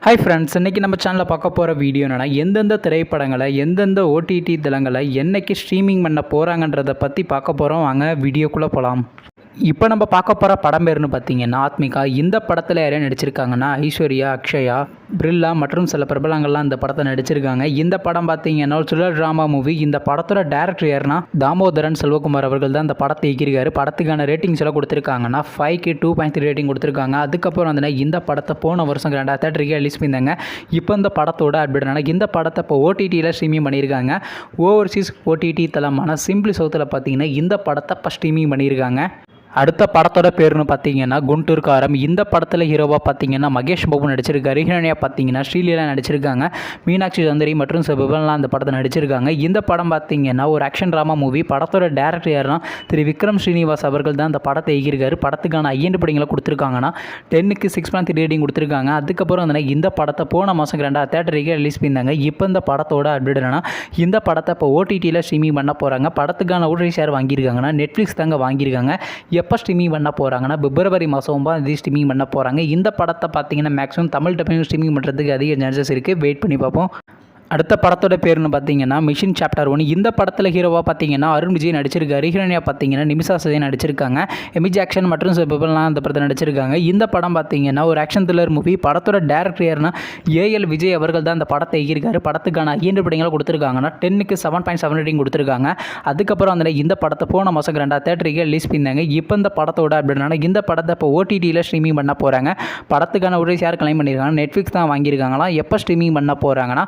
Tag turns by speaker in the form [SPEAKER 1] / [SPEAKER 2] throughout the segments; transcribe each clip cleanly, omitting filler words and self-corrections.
[SPEAKER 1] Hi friends, இன்றைக்கி நம்ம சேனலில் பார்க்க போகிற வீடியோ என்னென்னா, எந்தெந்த திரைப்படங்களை எந்தெந்த ஓடிடி தளங்களை என்றைக்கு ஸ்ட்ரீமிங் பண்ண போகிறாங்கன்றதை பற்றி பார்க்க போகிறோம். வாங்க வீடியோக்குள்ளே போகலாம். இப்போ நம்ம பார்க்க போகிற படம் பேருன்னு பார்த்தீங்கன்னா ஆத்மிகா. இந்த படத்தில் யாரையும் நடிச்சிருக்காங்கன்னா ஐஸ்வர்யா, அக்ஷயா, பிரில்லா மற்றும் சில பிரபலங்கள்லாம் இந்த படத்தை நடிச்சிருக்காங்க. இந்த படம் பார்த்தீங்கன்னா ஒரு த்ரில்லர் ட்ராமா மூவி. இந்த படத்தோட டேரக்டர் யாருன்னா தாமோதரன் செல்வகுமார் அவர்கள் தான் இந்த படத்தை இயக்கியிருக்காரு. படத்துக்கான ரேட்டிங்ஸ் எல்லாம் கொடுத்துருக்காங்கன்னா 5க்கு 2.3 ரேட்டிங் கொடுத்துருக்காங்க. அதுக்கப்புறம் வந்து இந்த படத்தை போன வருஷம் 2023 ரிலீஸ் பண்ணியிருந்தாங்க. இப்போ இந்த படத்தோட அப்டேட் இந்த படத்தை இப்போ ஓடிடியில் ஸ்ட்ரீமிங் பண்ணியிருக்காங்க. ஓவர்சீஸ் ஓடிடி தளமான சிம்பிளி சவுத்தில் பார்த்தீங்கன்னா இந்த படத்தை இப்போ ஸ்ட்ரீமிங் பண்ணியிருக்காங்க. அடுத்த படத்தோட பேருன்னு பார்த்தீங்கன்னா குண்டூர் காரம். இந்த படத்தில் ஹீரோவாக பார்த்தீங்கன்னா மகேஷ் பாபு நடிச்சிருக்காரு. ஹீரோனியாக பார்த்தீங்கன்னா ஸ்ரீலீலா நடிச்சிருக்காங்க. மீனாட்சி சுந்தரி மற்றும் சிவபெல்லாம் அந்த படத்தை நடிச்சிருக்காங்க. இந்த படம் பார்த்தீங்கன்னா ஒரு ஆக்ஷன் ட்ராமா மூவி. படத்தோட டேரக்டர் யாருன்னா திரு விக்ரம் ஸ்ரீனிவாஸ் அவர்கள் தான் இந்த படத்தை இயக்கியிருக்காரு. படத்துக்கான ஐஎன்டிபிடிங்களை கொடுத்துருக்காங்கன்னா 10க்கு 6.3 ரேட்டிங் கொடுத்துருக்காங்க. அதுக்கப்புறம் வந்து இந்த படத்தை போன மாதம் 2023 ரிலீஸ் பண்ணியிருந்தாங்க. இப்போ இந்த படத்தோட அப்டேட் என்னன்னா இந்த படத்தை இப்போ ஓடிடியில் ஸ்ட்ரீமிங் பண்ண போகிறாங்க. படத்துக்கான ஓடிடி ஷேர் வாங்கியிருக்காங்கன்னா நெட்ஃப்ளிக்ஸ் தாங்க வாங்கியிருக்காங்க. எப்போ ஸ்ட்ரீமிங் பண்ண போகிறாங்கன்னா பிப்ரவரி மாதம் 9 ஸ்ட்ரீமிங் பண்ண போகிறாங்க. இந்த படத்தை பார்த்தீங்கன்னா மேக்ஸிமம் தமிழ் டப்பிங் ஸ்ட்ரீமிங் பண்ணுறதுக்கு அதிக சான்சஸ் இருக்குது. வெயிட் பண்ணி பார்ப்போம். அடுத்த படத்தோட பேருன்னு பார்த்தீங்கன்னா மிஷன் சாப்டர் 1. இந்த படத்தில் ஹீரோவாக பார்த்தீங்கன்னா அருண் விஜய் நடிச்சிருக்காரு. ஹீரோனியாக பார்த்தீங்கன்னா நிமிஷா சதேன் நடிச்சிருக்காங்க. எமி ஜாக்சன் மற்றும் சிவபெல்லாம் அந்த படத்தை நடிச்சிருக்காங்க. இந்த படம் பார்த்தீங்கன்னா ஒரு ஆக்ஷன் த்ரில்லர் மூவி. படத்தோட டேரக்டர் யாருன்னா ஏஎல் விஜய் அவர்கள் தான் அந்த படத்தை இயக்கியிருக்காரு. படத்துக்கான ஐஎன்டிபிடிங்களை கொடுத்துருக்காங்கன்னா 10க்கு 7.7 ரேட்டிங் கொடுத்துருக்காங்க. அதுக்கப்புறம் வந்து இந்த படத்தை போன மாதம் 2023 ரிலீஸ் பண்ணியிருந்தாங்க. இப்போ இந்த படத்தோட அப்படின்னா இந்த படத்தை இப்போ ஓடிடியில் ஸ்ட்ரீமிங் பண்ண போகிறாங்க. படத்துக்கான ஒரு ஷேர் கிளைம் பண்ணியிருக்காங்க. நெட்ஃப்ளிக்ஸ் தான் வாங்கியிருக்காங்களாம். எப்போ ஸ்ட்ரீமிங் பண்ண போகிறாங்கன்னா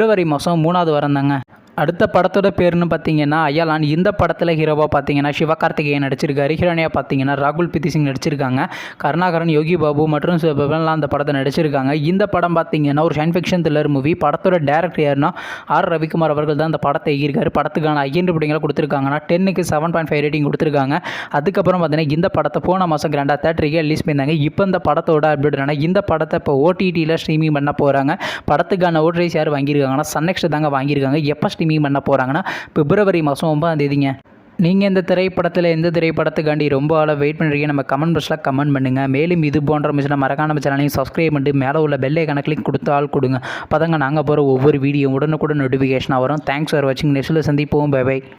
[SPEAKER 1] பிப்ரவரி மாதம் 3வது வாரம் தாங்க. அடுத்த படத்தோட பேருன்னு பார்த்தீங்கன்னா அயலான். இந்த படத்தில் ஹீரோவாக பார்த்தீங்கன்னா சிவகார்த்திகேயன் நடிச்சிருக்காரு. ஹீரோனியாக பார்த்தீங்கன்னா ராகுல் பிரீத் சிங் நடிச்சிருக்காங்க. கருணாகரன், யோகி பாபு மற்றும் சிவபெல்லாம் அந்த படத்தை நடிச்சிருக்காங்க. இந்த படம் பார்த்தீங்கன்னா ஒரு சயின்ஸ் ஃபிக்ஷன் த்ரில்லர் மூவி. படத்தோட டேரக்டர் யாருன்னா ஆர் ரவிக்குமார் அவர்கள் தான் அந்த படத்தை இயக்கியிருக்காரு. படத்துக்கான ஐஎன்டிபிடிங்களை கொடுத்துருக்காங்கன்னா 10க்கு 7.5 ரேட்டிங் கொடுத்துருக்காங்க. அதுக்கப்புறம் பார்த்தீங்கன்னா இந்த படத்தை போன மாதம் 2023 ரிலீஸ் பண்ணியிருந்தாங்க. இப்போ இந்த படத்தோட அப்டேட் இந்த படத்தை இப்போ ஓடிடியில் ஸ்ட்ரீமிங் பண்ண போகிறாங்க. படத்துக்கான ஓடிடி ஷேர் வாங்கியிருக்காங்கன்னா சன்நெக்ஸ்ட் தாங்க வாங்கியிருக்காங்க. எப்போ ஸ்ட்ரீமிங் பண்ண போகிறாங்கன்னா பிப்ரவரி மாதம் 9 நீங்கள் இந்த திரைப்படத்தில் எந்த திரைப்படத்துக்காண்டி ரொம்ப வெயிட் பண்ணுறீங்க நம்ம கமெண்ட் பாக்ஸில் கமெண்ட் பண்ணுங்கள். மேலும் இது போன்ற மிஷினை மறக்காம சேனலையும் சப்ஸ்கிரைப் பண்ணிட்டு மேலே உள்ள பெல் ஐகானை கிளிக் கொடுத்து ஆள் கொடுங்க. அப்போ தாங்க நாங்கள் போகிற ஒவ்வொரு வீடியோ உடனுக்குடன் நோட்டிஃபிகேஷனாக வரும். தேங்க்ஸ் ஃபார் வாட்சிங். நெக்ஸ்ட்டில் சந்திப்போம். Bye by.